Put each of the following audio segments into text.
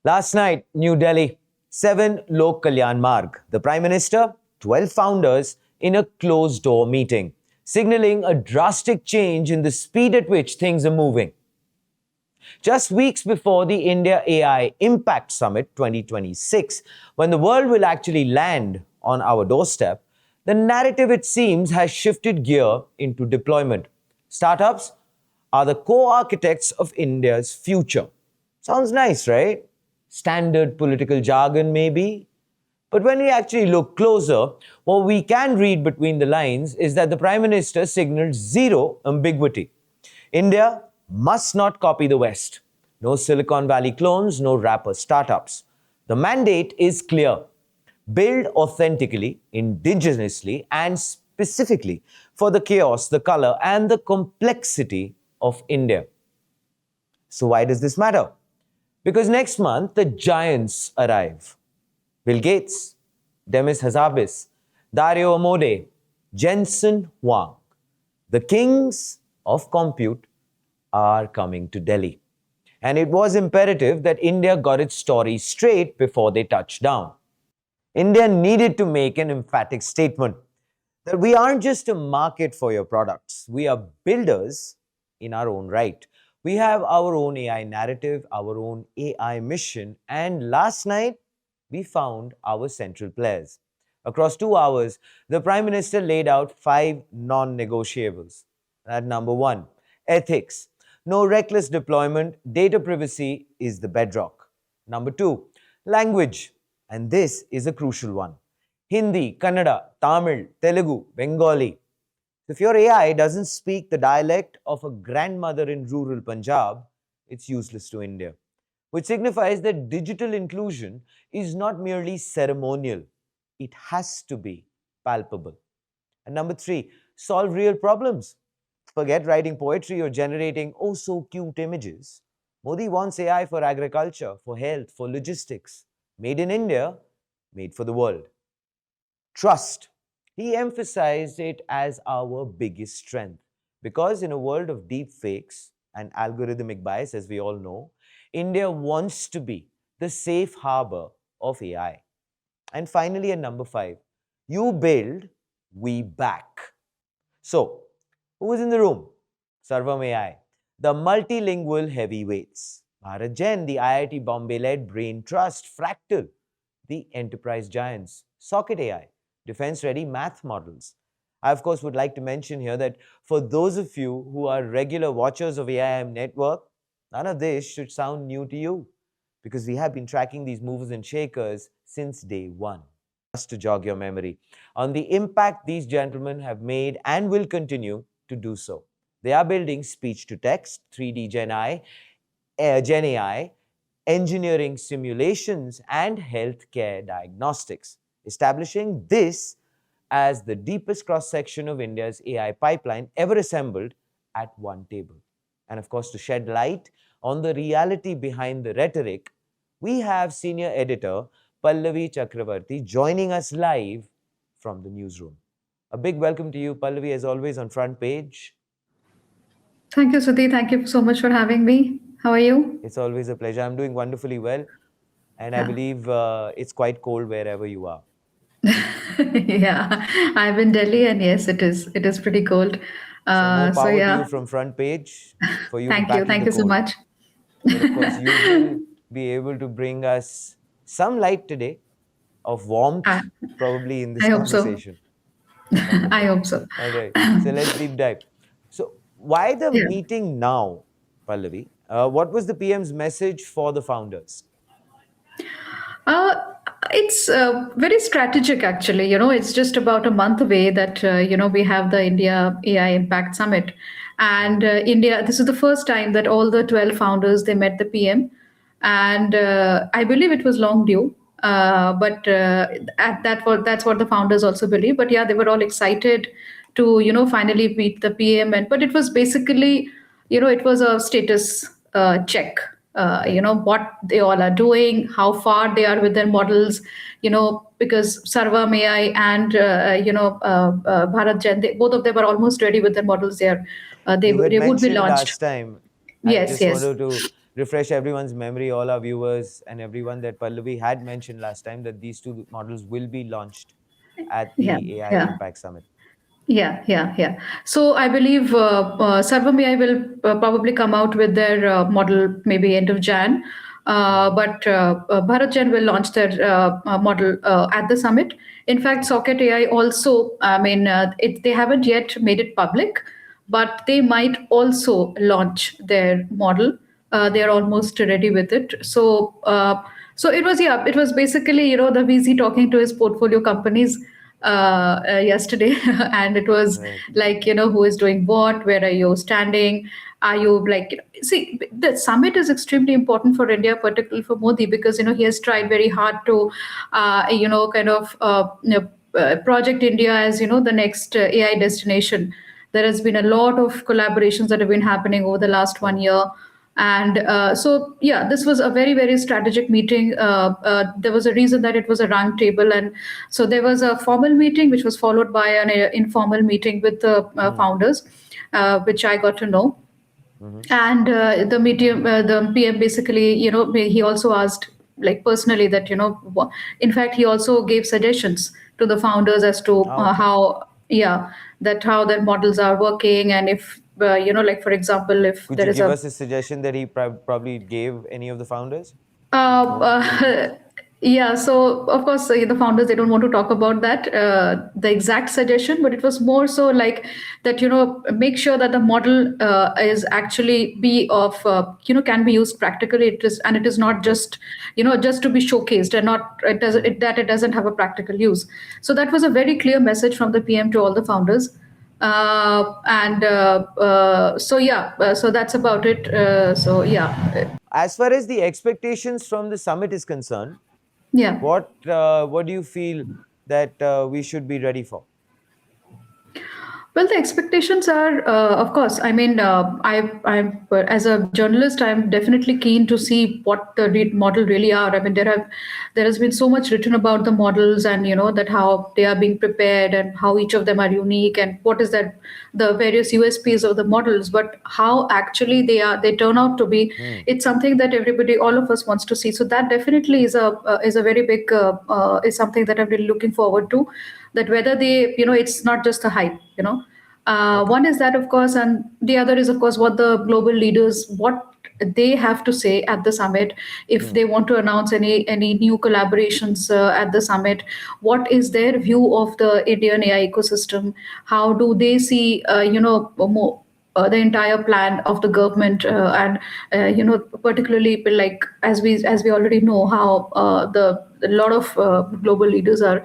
Last night, New Delhi, 7 Lok Kalyan Marg. The Prime Minister, 12 founders in a closed-door meeting, signaling a drastic change in the speed at which things are moving. Just weeks before the India AI Impact Summit 2026, when the world will actually land on our doorstep, the narrative, it seems, has shifted gear into deployment. Startups are the co-architects of India's future. Sounds nice, right? Standard political jargon, maybe. But when we actually look closer, what we can read between the lines is that the Prime Minister signaled zero ambiguity. India must not copy the West. No Silicon Valley clones, no wrapper startups. The mandate is clear. Build authentically, indigenously, and specifically for the chaos, the color, and the complexity of India. So why does this matter? Because next month, the giants arrive. Bill Gates, Demis Hassabis, Dario Amodei, Jensen Huang. The kings of compute are coming to Delhi. And it was imperative that India got its story straight before they touched down. India needed to make an emphatic statement that we aren't just a market for your products, we are builders in our own right. We have our own AI narrative, our own AI mission, and last night we found our central players. Across 2 hours, the Prime Minister laid out 5 non negotiables. At number 1, ethics. No reckless deployment, data privacy is the bedrock. Number 2, language. And this is a crucial one. Hindi, Kannada, Tamil, Telugu, Bengali. If your AI doesn't speak the dialect of a grandmother in rural Punjab, it's useless to India, which signifies that digital inclusion is not merely ceremonial, it has to be palpable. And number 3, solve real problems. Forget writing poetry or generating oh so cute images. Modi wants AI for agriculture, for health, for logistics. Made in India, made for the world. Trust. He emphasized it as our biggest strength because in a world of deep fakes and algorithmic bias, as we all know, India wants to be the safe harbor of AI. And finally, at number 5, you build, we back. So, who is in the room? Sarvam AI, the multilingual heavyweights. Bharat Jain, the IIT Bombay-led Brain Trust. Fractal, the enterprise giants. Socket AI, defense-ready math models. I, of course, would like to mention here that for those of you who are regular watchers of AIM Network, none of this should sound new to you because we have been tracking these movers and shakers since day one. Just to jog your memory on the impact these gentlemen have made and will continue to do so. They are building speech-to-text, 3D Gen AI, engineering simulations, and healthcare diagnostics, establishing this as the deepest cross-section of India's AI pipeline ever assembled at one table. And of course, to shed light on the reality behind the rhetoric, we have senior editor Pallavi Chakravarti joining us live from the newsroom. A big welcome to you, Pallavi, as always, on Front Page. Thank you, Sudhi. Thank you so much for having me. How are you? It's always a pleasure. I'm doing wonderfully well, and I Yeah. believe it's quite cold wherever you are. Yeah. I'm in Delhi and yes, it is pretty cold. So more So power to you yeah. from Front Page for you Thank you. battling Thank the you so cold. much. But of course, you will be able to bring us some light today of warmth, I, probably in this I hope so. conversation. I Wonderful. hope so. All right. So let's deep dive. So why the Yeah. meeting now, Pallavi? What was the PM's message for the founders? Uh, it's very strategic, actually. It's just about a month away that we have the India AI Impact Summit, and India. This is the first time that all the 12 founders they met the PM, and I believe it was long due. But that's what the founders also believe. But yeah, they were all excited to finally meet the PM, and but it was basically it was a status check, Right. what they all are doing, how far they are with their models, because Sarvam AI and Bharat Jen, both of them are almost ready with their models. They You had would be mentioned launched. last time, I Yes, just yes. wanted to refresh everyone's memory, all our viewers and everyone, that Pallavi had mentioned last time that these two models will be launched at Yeah, the AI yeah. Impact Summit. Yeah. So I believe Sarvam AI will probably come out with their model maybe end of Jan. But Bharat Gen will launch their model at the summit. In fact, Socket AI also, I mean, they haven't yet made it public, but they might also launch their model. They are almost ready with it. So it was, yeah, it was basically, the VC talking to his portfolio companies yesterday, and it was Right. like, who is doing what, where are you standing, are you like, see, the summit is extremely important for India, particularly for Modi, because he has tried very hard to kind of project India as the next AI destination. There has been a lot of collaborations that have been happening over the last 1 year. And so, yeah, this was a very, very strategic meeting. There was a reason that it was a round table. And so there was a formal meeting, which was followed by an informal meeting with the founders, which I got to know. Mm-hmm. And the PM basically, he also asked, like, personally, that in fact, he also gave suggestions to the founders as to Okay. how, yeah, that how their models are working, and if like, for example, if Could there you is give a us a suggestion that he probably gave any of the founders? Uh, yeah, so of course, the founders, they don't want to talk about that, the exact suggestion, but it was more so like that, make sure that the model is actually be of, can be used practically. It is, and it is not Okay. just, just to be showcased, and not, that it doesn't have a practical use. So that was a very clear message from the PM to all the founders. And so, yeah, so that's about it. So, yeah, As far as the expectations from the summit is concerned, yeah. what do you feel that we should be ready for? Well, the expectations are, of course. I mean, as a journalist, I'm definitely keen to see what the model really are. I mean, there has been so much written about the models, and that how they are being prepared, and how each of them are unique, and what is that the various USPs of the models. But how actually they turn out to be, Hmm. it's something that everybody, all of us, wants to see. So that definitely is a very big is something that I'm really looking forward to. That whether they, it's not just a hype. Okay. One is that, of course, and the other is, of course, what the global leaders, what they have to say at the summit, if Hmm. they want to announce any new collaborations at the summit. What is their view of the Indian AI ecosystem? How do they see, more, the entire plan of the government, and particularly, like, as we already know, how the a lot of global leaders are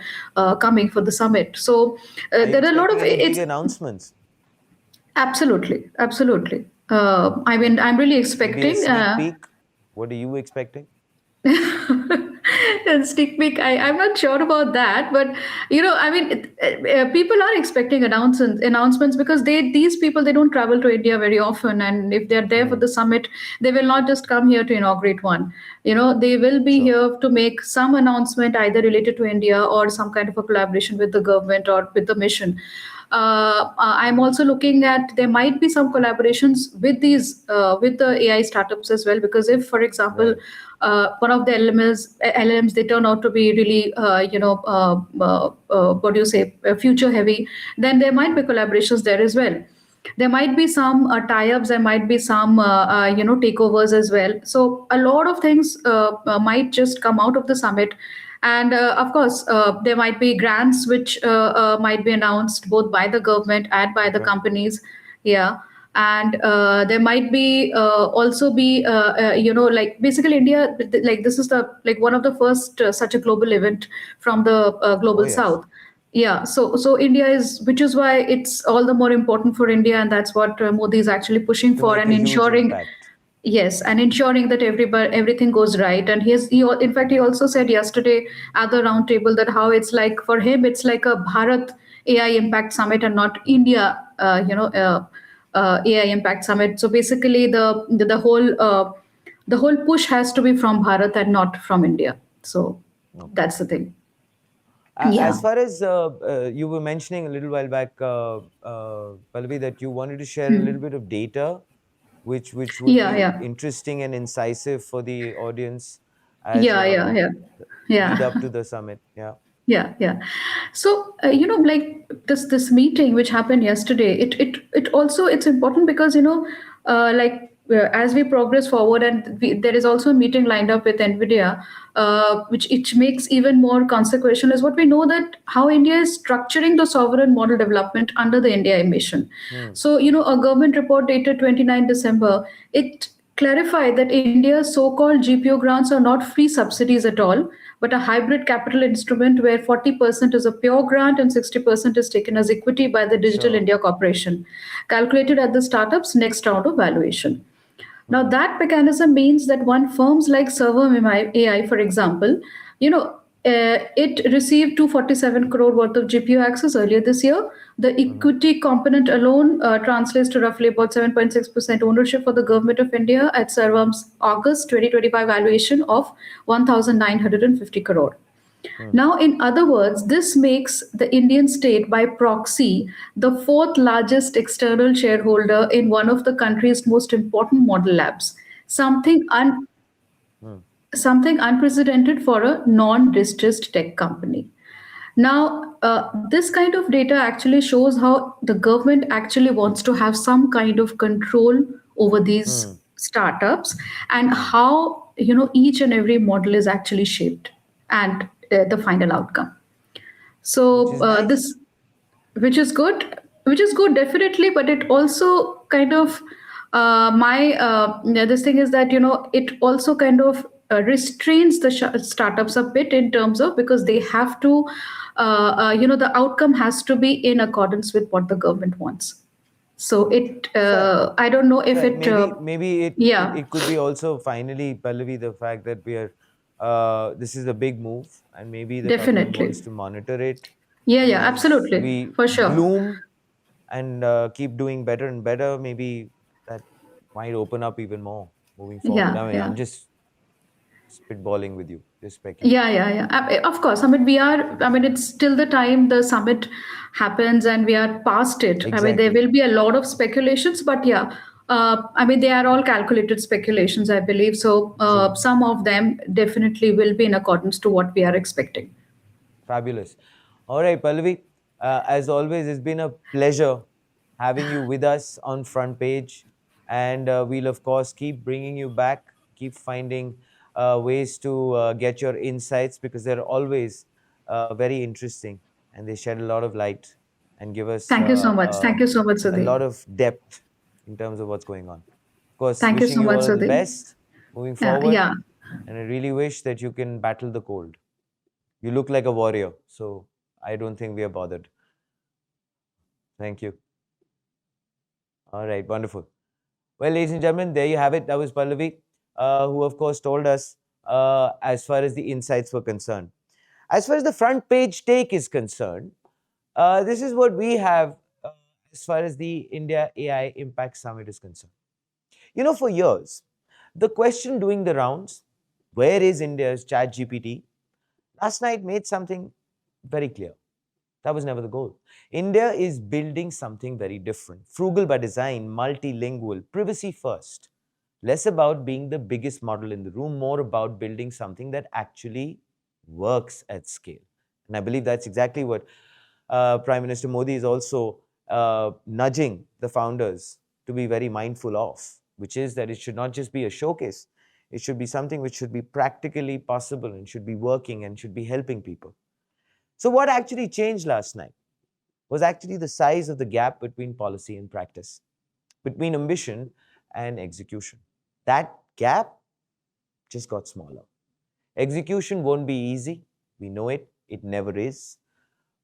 coming for the summit. So Are you there are a lot expecting of, any big it's announcements? absolutely. I mean, I'm really Maybe a expecting. sneak peek? What are you expecting? Sneak peek. I'm not sure about that, but I mean, people are expecting announcements, because these people, they don't travel to India very often, and if they're there for Hmm. the summit, they will not just come here to inaugurate one. They will be Sure. here to make some announcement, either related to India or some kind of a collaboration with the government or with the mission. I'm also looking at, there might be some collaborations with these with the AI startups as well, because if, for example, Right. one of the LLMs, they turn out to be really what do you say, future heavy, then there might be collaborations there as well. There might be some tie-ups, there might be some takeovers as well. So a lot of things might just come out of the summit. And of course, there might be grants which might be announced both by the government and by the Okay. companies. Yeah. And there might be also be like, basically, India, like, this is the, like, one of the first such a global event from the Oh, global yes. south. Yeah, so India is, which is why it's all the more important for India, and that's what Modi is actually pushing To for, make and a huge ensuring. impact. Yes, and ensuring that everything goes right. And in fact, he also said yesterday at the round table that how it's like, for him, it's like a Bharat AI Impact Summit, and not India, AI Impact Summit. So basically, the whole push has to be from Bharat and not from India. So Okay. that's the thing. As Yeah. far as you were mentioning a little while back, Pallavi, that you wanted to share a little Hmm. bit of data which would Yeah, be yeah, interesting and incisive for the audience as yeah, a yeah, yeah, lead up yeah. to the summit. Yeah. Yeah, yeah. So like this meeting which happened yesterday, it also it's important because as we progress forward, and there is also a meeting lined up with Nvidia, which it makes even more consequential. Is what we know that how India is structuring the sovereign model development under the India mission. Hmm. So a government report dated 29 December, it clarified that India's so-called GPO grants are not free subsidies at all, but a hybrid capital instrument where 40% is a pure grant and 60% is taken as equity by the Digital Sure. India Corporation, calculated at the startup's next round of valuation. Now, Hmm. that mechanism means that one firms like Server AI, for example, it received 247 crore worth of GPU access earlier this year. The Hmm. equity component alone translates to roughly about 7.6% ownership for the government of India at Servam's August 2025 valuation of 1,950 crore. Hmm. Now, in other words, this makes the Indian state by proxy the fourth largest external shareholder in one of the country's most important model labs, something, Hmm. something unprecedented for a non distressed tech company. Now, this kind of data actually shows how the government actually wants to have some kind of control over these Hmm. startups, and Hmm. how each and every model is actually shaped, and the final outcome. Which So is nice. this, which is good definitely, but it also kind of my this thing is that it also kind of restrains the startups a bit in terms of, because they have to the outcome has to be in accordance with what the government wants. So Fair. I don't know if Fair. it Maybe yeah, it could be also finally, Pallavi, the fact that we are this is a big move, and maybe the government wants definitely. to monitor it. Yeah, And yeah, as absolutely, we for sure. bloom and keep doing better and better, maybe that might open up even more moving forward. Yeah, I mean, yeah. I'm just spitballing with you, just Yeah, speculating. yeah, yeah. Of course. I mean, it's still the time the summit happens and we are past it. I mean, there Exactly. will be a lot of speculations, but yeah, I mean, they are all calculated speculations, I believe. So True. some of them definitely will be in accordance to what we are expecting. Fabulous. All right, Pallavi. As always, it's been a pleasure having you with us on Front Page. And we'll, of course, keep bringing you back, keep finding ways to get your insights because they're always very interesting and they shed a lot of light and give us Thank you so much. Thank you so much, a Sudhi. lot of depth in terms of what's going on. Of course, Thank you wishing so you much, all the Sudhi. best moving Yeah, forward. yeah. And I really wish that you can battle the cold. You look like a warrior, so I don't think we are bothered. Thank you. All right, wonderful. Well, ladies and gentlemen, there you have it. That was Pallavi, who, of course, told us as far as the insights were concerned. As far as the front page take is concerned, this is what we have as far as the India AI Impact Summit is concerned. For years, the question doing the rounds, where is India's chat GPT, last night made something very clear. That was never the goal. India is building something very different, frugal by design, multilingual, privacy first. Less about being the biggest model in the room, more about building something that actually works at scale. And I believe that's exactly what Prime Minister Modi is also nudging the founders to be very mindful of, which is that it should not just be a showcase, it should be something which should be practically possible and should be working and should be helping people. So, what actually changed last night was actually the size of the gap between policy and practice, between ambition and execution. That gap just got smaller. Execution won't be easy. We know it, it never is.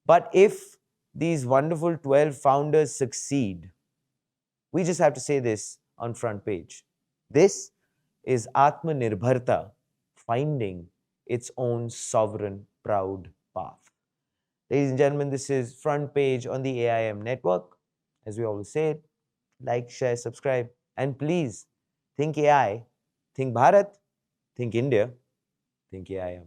But if these wonderful 12 founders succeed, we just have to say this on front page. This is Atmanirbharta finding its own sovereign, proud path. Ladies and gentlemen, this is Front Page on the AIM network. As we always say, like, share, subscribe, and please think AI, think Bharat, think India, think AIM.